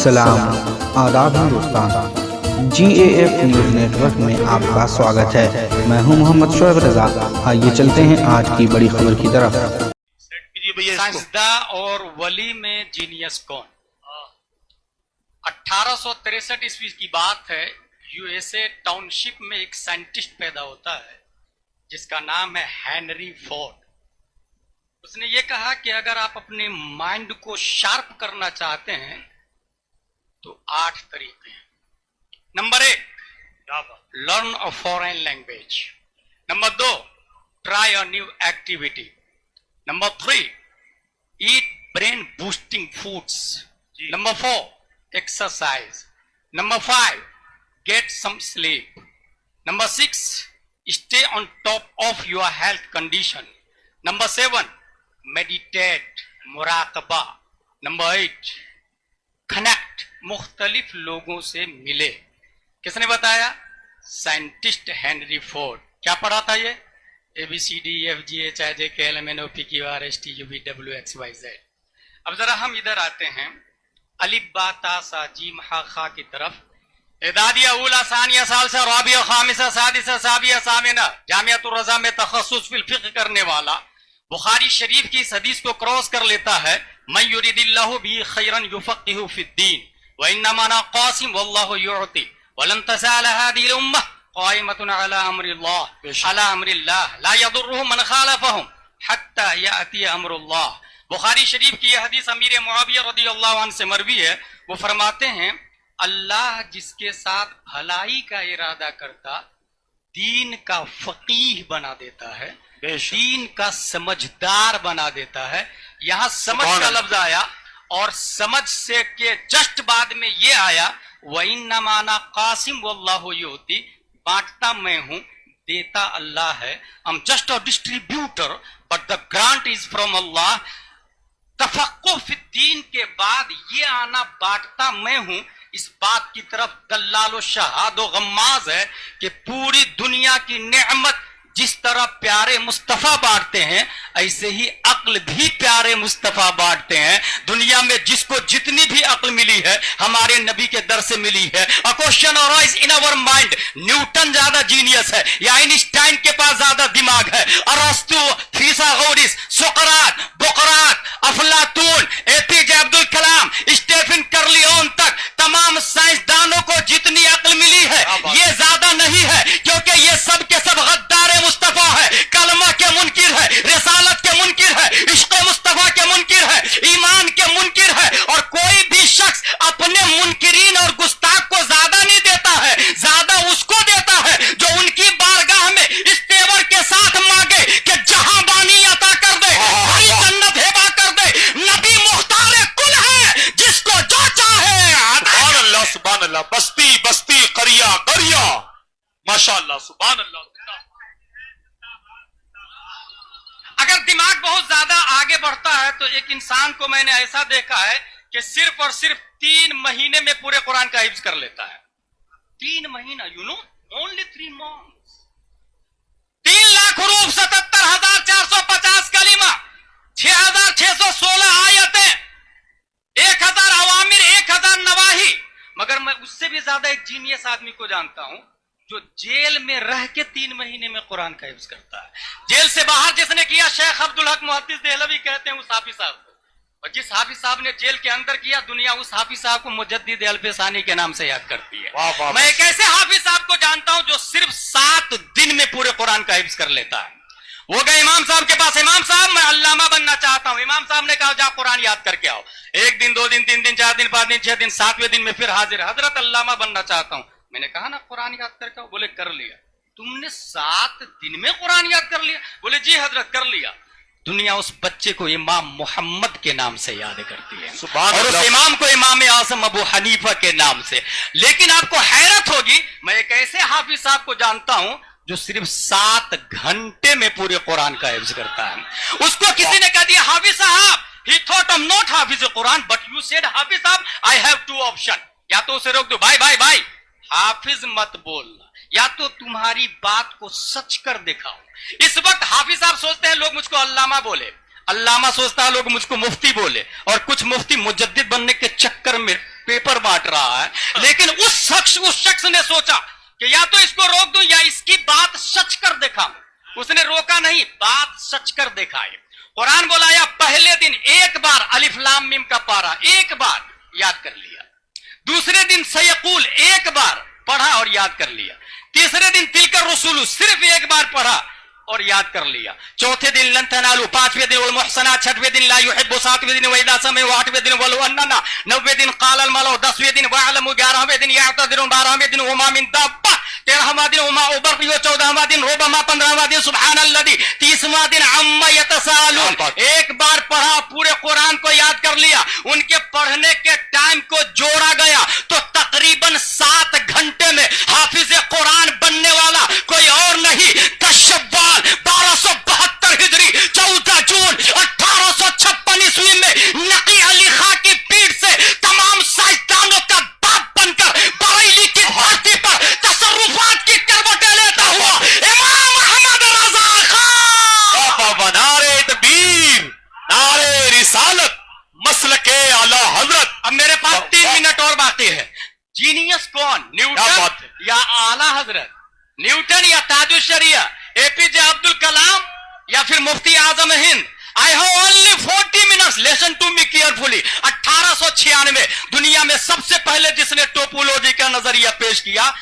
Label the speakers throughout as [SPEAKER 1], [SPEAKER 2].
[SPEAKER 1] सलाम आदाब Hindustan GAF news network में आपका स्वागत है। मैं हूं मोहम्मद शोएब रजा। आइए चलते हैं आज की बड़ी खबर की तरफ।
[SPEAKER 2] साइंसदां और वली में जीनियस कौन? 1863 ईस्वी की बात है। USA टाउनशिप में एक साइंटिस्ट पैदा होता है जिसका नाम है हेनरी फोर्ड। उसने ये कहा कि अगर आप अपने माइंड को शार्प करना चाहते हैं तो 8 तरीके हैं। Number 1, learn a foreign language. Number 2, try a new activity. Number 3, eat brain boosting foods. Number 4, exercise. Number 5, get some sleep. Number 6, stay on top of your health condition. Number 7, meditate, मुराकबा. Number 8, connect, मुख्तलिफ लोगों से मिले। किसने बताया? Scientist Henry Ford. क्या पढ़ा था ये? ABCDEFGHIJKLMNOPQRSTUVWXYZ। अब जरा हम इधर आते हैं अलिफ बा ता सा जीम हा खा की तरफ। इदादिया उला सानिया सालसा राबिया खामिसा सादिसा साबिया सामिना जामियातुर रज़ा में तखस्सुस फिल फिक्र करने वाला बुखारी शरीफ की इस हदीस को क्रॉस कर लेता है। मन युरिदिल्लाहु बिही खैरन युफक्किहु फिद्दीन व इन्नमा अना क़ासिम वल्लाहु युअति वलन तज़ाल हादिहिल उम्मह क़ाइमतुन अला अम्रिल्लाह ला यदुर्रुहुम मन ख़ालफ़हुम हत्ता याअती अम्रुल्लाह। बुखारी शरीफ की यह हदीस अमीर मुआविया रज़ियल्लाहु अन्हु से मरवी है। वो फरमाते हैं अल्लाह जिसके साथ भलाई का इरादा करता दीन का फकीह बना देता है, दीन का समझदार बना देता है। यहां समझ का लफ्ज आया और समझ से के जस्ट बाद में ये आया व इन्नमा अना क़ासिम वल्लाहु युअति, बांटता मैं हूं, देता अल्लाह है। I am just a distributor but the grant is from Allah. तफक्कुह फिद्दीन के बाद ये आना बांटता मैं हूं, इस बात की तरफ दल्लालो शहादो गम्माज है कि पूरी दुनिया की नेमत जिस तरह प्यारे मुस्तफा बांटते हैं ऐसे ही अक्ल भी प्यारे मुस्तफा बांटते हैं। दुनिया में जिसको जितनी भी अक्ल मिली है हमारे नबी के दर से मिली है। A question arise in our mind, Newton ज्यादा जीनियस है या आइंस्टाइन के पास ज्यादा दिमाग है? अरस्तु, फिसागोरिस, सुकरात, बुकरात, अफलातून, एपीजे अब्दुल कलाम, स्टीफन कर्लियोन तक तमाम साइंसदानों को जितनी अक्ल मिली है ये ज्यादा नहीं है, क्योंकि ये सब के सब गद्दार मुस्तफा है, कलमा के मुनकिर है, रिसालत के मुनकिर है, इश्क मुस्तफा के मुनकिर है, ईमान के मुनकिर है। और कोई भी शख्स अपने मुनकिरीन और गुस्ताख को ज्यादा नहीं देता है, ज्यादा उसको देता है जो उनकी बारगाह में इस तेवर के साथ मांगे कि जहां बानी अता कर दे, हरी जन्नत हिबा कर दे। नबी मुख्तार कुल है, जिसको जो चाहे। सुभान अल्लाह, सुभान अल्लाह। बस्ती बस्ती, करिया करिया, माशाअल्लाह, सुभान अल्लाह। अगर दिमाग बहुत ज्यादा आगे बढ़ता है तो एक इंसान को मैंने ऐसा देखा है कि सिर्फ और सिर्फ 3 महीने में पूरे कुरान का हिफ्ज कर लेता है। 3 महीना, ओनली 3 मंथ्स। 3 लाख हुरूफ, 77,450 कलीमा, 6,616 आयतें, 1,000 अवामिर, 1,000 नवाही। मगर मैं उससे भी ज्यादा एक जीनियस आदमी को जानता हूं जो जेल में रह के 3 महीने में कुरान का हिफ्ज करता है। जेल से बाहर जिसने किया, शेख अब्दुल हक मुहद्दिस देहलवी कहते हैं उस हाफिज साहब को, और जिस हाफिज साहब ने जेल के अंदर किया, दुनिया उस हाफिज साहब को मुजद्दिद अल्फसानी के नाम से याद करती है। वाह वाह। मैं एक ऐसे हाफिज साहब को जानता हूं जो सिर्फ 7 दिन में पूरे कुरान का हिफ्ज कर लेता है। वो गए इमाम साहब के पास, इमाम साहब मैं अल्लामा बनना चाहता हूं। इमाम साहब ने कहा जा कुरान याद करके आओ। 1 दिन, 2 दिन, 3 दिन, 4 दिन, 5 दिन, 6 दिन, 7वें दिन में फिर हाजिर, हजरत अल्लामा बनना चाहता हूं। मैंने कहा ना कुरान याद करके आओ। बोले कर लिया। तुमने 7 दिन में कुरान याद कर लिया? बोले जी हजरत कर लिया। दुनिया उस बच्चे को इमाम मोहम्मद के नाम से याद करती है और उस इमाम को इमाम आज़म अबू हनीफा के नाम से। लेकिन आपको हैरत होगी, मैं एक ऐसे हाफिज साहब को जानता हूं जो सिर्फ 7 घंटे में पूरे कुरान का हिफ्ज करता है। उसको किसी ने कह दिया हाफिज साहब, he thought I am not hafiz Quran but you said hafiz sahab, I have 2 option. या तो उसे रोक दो, भाई भाई भाई हाफिज मत बोलना, या तो तुम्हारी बात को सच कर दिखाओ। इस वक्त हाफिज साहब सोचते हैं लोग मुझको अल्लामा बोले, अल्लामा सोचता है लोग मुझको मुफ्ती बोले, और कुछ मुफ्ती मुजद्दिद बनने के चक्कर में पेपर बांट रहा है। लेकिन उस शख्स ने सोचा कि या तो इसको रोक दूं या इसकी बात सच कर दिखाऊं। उसने रोका नहीं, बात सच कर दिखाई। कुरान बोलाया पहले दिन एक बार अलिफ लाम मीम का पारा एक बार याद कर लिया, दूसरे दिन सयकूल एक बार पढ़ा और याद कर लिया, तीसरे दिन तिलकर रसूलु सिर्फ एक बार पढ़ा और याद कर लिया, चौथे दिन लन तनालू, पांचवें दिन वल मुहसना, छठवें दिन ला युहिब्बु, सातवें दिन वइदा समय, आठवें दिन वल अन्ना, नौवें दिन कालल मलो, 10वें दिन वअलमु, 11वें दिन यातदिरुन, 12वें दिन उमा मिन दाब्बा, 13वां दिन उमा उबरियो, 14वां दिन रुबमा, 15वां दिन सुब्हानल्लाजी, 30वां दिन अम्मा यतसालून। एक बार पढ़ा, पूरे कुरान को याद कर लिया। उनके पढ़ने के टाइम को जोड़ा गया तो तकरीबन 7 घंटे में हाफिज कुरान बनने वाला कोई और नहीं, 10 शव्वाल 1272 हिजरी 14 जून 1856 ईस्वी में नकी अली खां की पीठ से तमाम साइंसदानों का बाप बनकर बरेली की धरती पर तसर्रुफात की करवटें लेता हुआ इमाम अहमद रजा खान।
[SPEAKER 3] नारे तकबीर, नारे रिसालत, मसलके आला हजरत।
[SPEAKER 2] अब मेरे पास 3 मिनट और बाकी है। जीनियस कौन, न्यूटन या आला हजरत? न्यूटन या ताजुश शरिया, एपीजे अब्दुल कलाम या फिर Mufti Azam Hind? I have only 40 minutes, listen to me carefully. 1896 दुनिया में सबसे पहले जिसने टोपोलॉजी का नजरिया पेश किया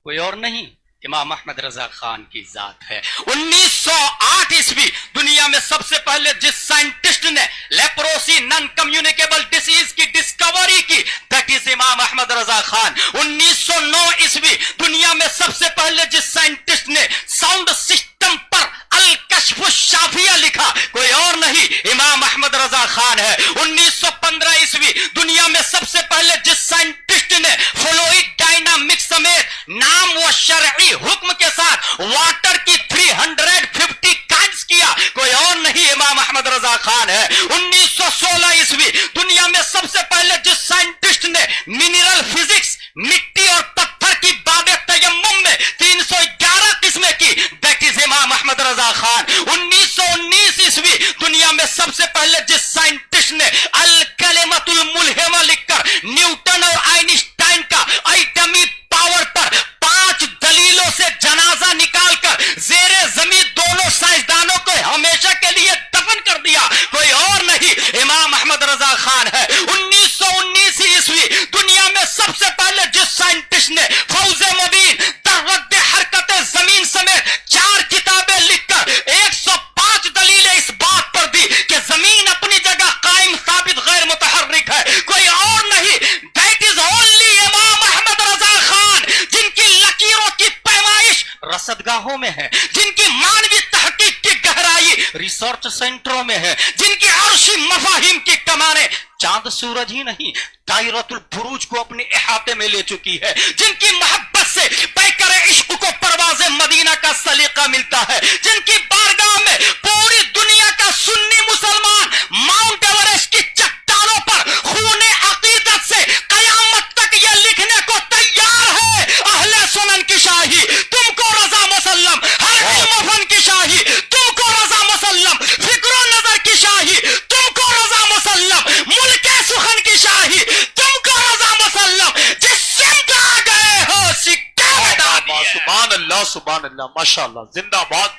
[SPEAKER 2] कोई और नहीं, इमाम अहमद रजा खान की जात है। 1908 ईस्वी दुनिया में सबसे पहले जिस साइंटिस्ट ने लेप्रोसी नॉन कम्युनिकेबल डिसीज की डिस्कवरी की, दैट इज इमाम अहमद रजा खान। 1909 ईस्वी दुनिया में सबसे पहले जिस साइंटिस्ट ने साउंड सिस्टम पर अल कश्फ शाफिया लिखा कोई और नहीं, इमाम अहमद रजा खान है। 1915 ईस्वी दुनिया में सबसे पहले जिस साइंटिस्ट ने फ्लूइड डायनामिक्स समेत नाम व शरई हुक्म के साथ वाटर की 350 काइंड्स किया कोई और नहीं, इमाम अहमद रजा खान है। 1916 ईस्वी दुनिया में सबसे पहले जिस साइंटिस्ट ने मिनरल फिजिक्स, मिट्टी और पत्थर की बाबे तयम्मुम में 311 किस्में की, दैट इज इमाम अहमद रजा खान। 1919 ईस्वी दुनिया में सबसे पहले जिस साइंटिस्ट ने अल कलिमतुल मुल्हिमा लिखकर न्यूटन और आइंस्टाइन का एटमी पावर पर 5 दलीलों से जनाजा निकालकर जेरे जमीन दोनों साइंसदानों को हमेशा के लिए दफन कर दिया कोई और नहीं, इमाम अहमद रजा खान है। 1919 ईस्वी दुनिया में सबसे पहले जिस साइंटिस्ट ने फौजे मुबीन तररद्द हरकत जमीन समेत 4 किताबें लिखकर 105 दलीलें इस बात पर दी कि जमीन अपनी जगह कायम साबित गैर मुतहर्रिक है कोई और नहीं, दैट इज ओनली इमाम अहमद रजा खान, जिनकी लकीरों की पैमाइश रसदगाहों में है, जिनकी मानवीय तहकीक की गहराई रिसर्च सेंटरों में है, जिनकी अर्शी मफाहिम की कमाने चांद सूरज ही नहीं दायरतुल बुरूज को अपने इहाते में ले चुकी है, जिनकी मोहब्बत से पैकर इश्क को परवाज़े मदीना का सलीका मिलता है, जिनकी बारगाह में पूरी दुनिया का सुन्नी मुसलमान माउंट एवरेस्ट की चट्टानों पर खूने अकीदत से कयामत तक ये लिखने को तैयार है, अहले सुनन की शाही तुमको रजा मुसल्लम, हर इल्म फन की शाही तुमको रजा मुसल्लम, फिक्र नजर की शाही तुमको रजा मुसल्लम, मुल्के सुखन की शाही तुमको रजा मुसल्लम, जिस सिमत आ गए हो सिक्के मिटा दिए।
[SPEAKER 3] सुभान अल्लाह, सुभान अल्लाह, माशाअल्लाह, जिंदाबाद।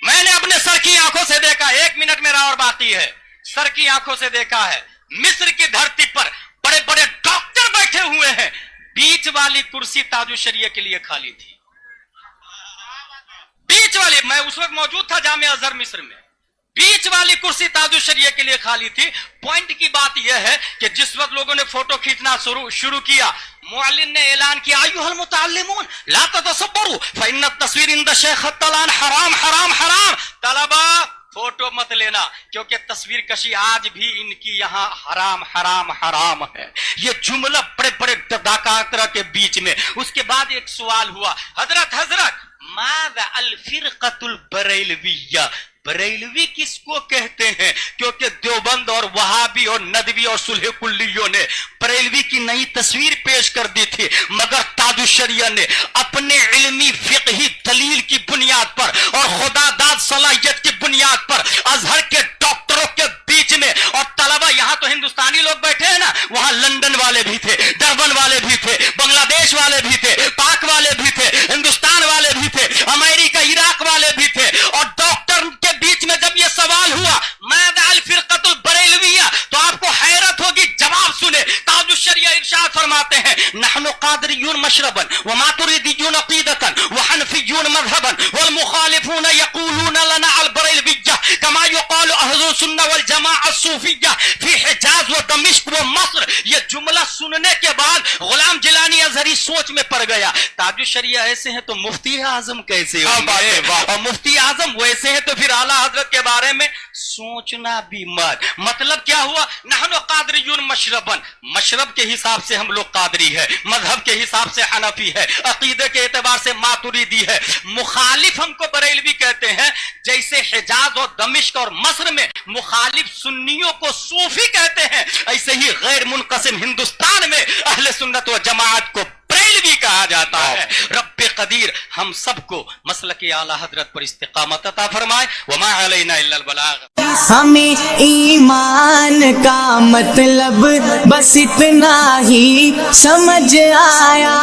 [SPEAKER 2] मैंने अपने सर की आंखों से देखा, 1 मिनट मेरा और बाकी है, सर की आंखों से देखा है मिस्र की धरती पर बड़े बड़े डॉक्टर बैठे हुए हैं, बीच वाली कुर्सी ताजुश शरिया के लिए खाली थी, बीच वाली, मैं उस वक्त मौजूद था जामिया अजहर मिस्र में, बीच वाली कुर्सी ताजुश शरिया के लिए खाली थी। पॉइंट की बात यह है कि जिस वक्त लोगों ने फोटो खींचना शुरू किया, मुअल्लिम ने ऐलान किया अय्युहल मुतअल्लिमून ला ततसब्बरू फइन्न तस्वीर इंद शेख तलान हराम हराम हराम, तलबा फोटो मत लेना क्योंकि तस्वीर कशी आज भी इनकी यहाँ हराम हराम हराम है। ये जुमला बड़े बड़े दकातरा के बीच में। उसके बाद एक सवाल हुआ, हजरत माज़ा अल फिरक़तुल बरेलविय्या, बरेलवी किसको कहते हैं? क्योंकि देवबंद और वहाबी और नदवी और सुलह कुल्लियों ने बरेलवी की नई तस्वीर पेश कर दी थी, मगर ताजुशरिया ने अपने इल्मी फिqही दलील की बुनियाद पर और खुदादाद सलाहियत की बुनियाद पर अजहर के डॉक्टरों के बीच में, और तलबा यहां तो हिंदुस्तानी लोग बैठे हैं ना, वहां लंदन वाले भी थे, डरबन वाले भी थे, बांग्लादेश वाले भी थे, पाक वाले भी थे, हिंदुस्तान वाले भी थे, अमेरिका इराक वाले भी थे, और डॉक्टर के बीच में जब ये सवाल हुआ मादा अल फिरकतुल बरेलविया, तो आपको हैरत होगी, जवाब सुने। ताजुशरिया इरशाद फरमाते हैं, नहनु कादरियून मशरबन व मातुरिदियून अकीदतन व हनफियून मज़हबन वल मुखालिफून यक़ूलून लना अल बरेलविया कमा युक़ालु अहलुस सुन्नह वल जमाअह सूफिया फी हिजाज व दमिश्क व मस्र। ये जुमला सुनने के बाद गुलाम जिलानी अजहरी सोच में पड़ गया, ताजुशरिया ऐसे हैं तो मुफ्ती आजम कैसे होंगे, और मुफ्ती आजम वैसे हैं तो फिर आला हजरत के बारे में सोचना भी मत। मतलब क्या हुआ? नहनु कादरियून मशरबन, मशरब के हिसाब से हम लोग कादरी है, मजहब के हिसाब से हनफी है, अकीदे के एतबार से मातुरीदी है। मुखालिफ हमको बरेलवी कहते हैं, जैसे हिजाज और दमिश्क और मस्र में मुखालिफ सुन्नियों को सूफी कहते हैं, ऐसे ही गैर मुनक़सिम हिंदुस्तान में अहले सुन्नत व जमाअत को बरेलवी कहा जाता है। रब्बे कदीर हम सबको मसलक आला हजरत पर इस्तिकामत अता फरमाए। वमा अलैना इल्लल बलाग।
[SPEAKER 4] हमें ईमान का मतलब बस इतना ही समझ आया,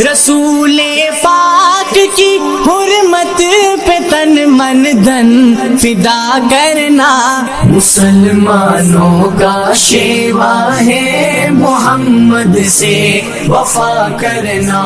[SPEAKER 4] रसूले पाक की हुर्मत पे तन मन धन फिदा करना, मुसलमानों का शेवा है मोहम्मद से वफा करना।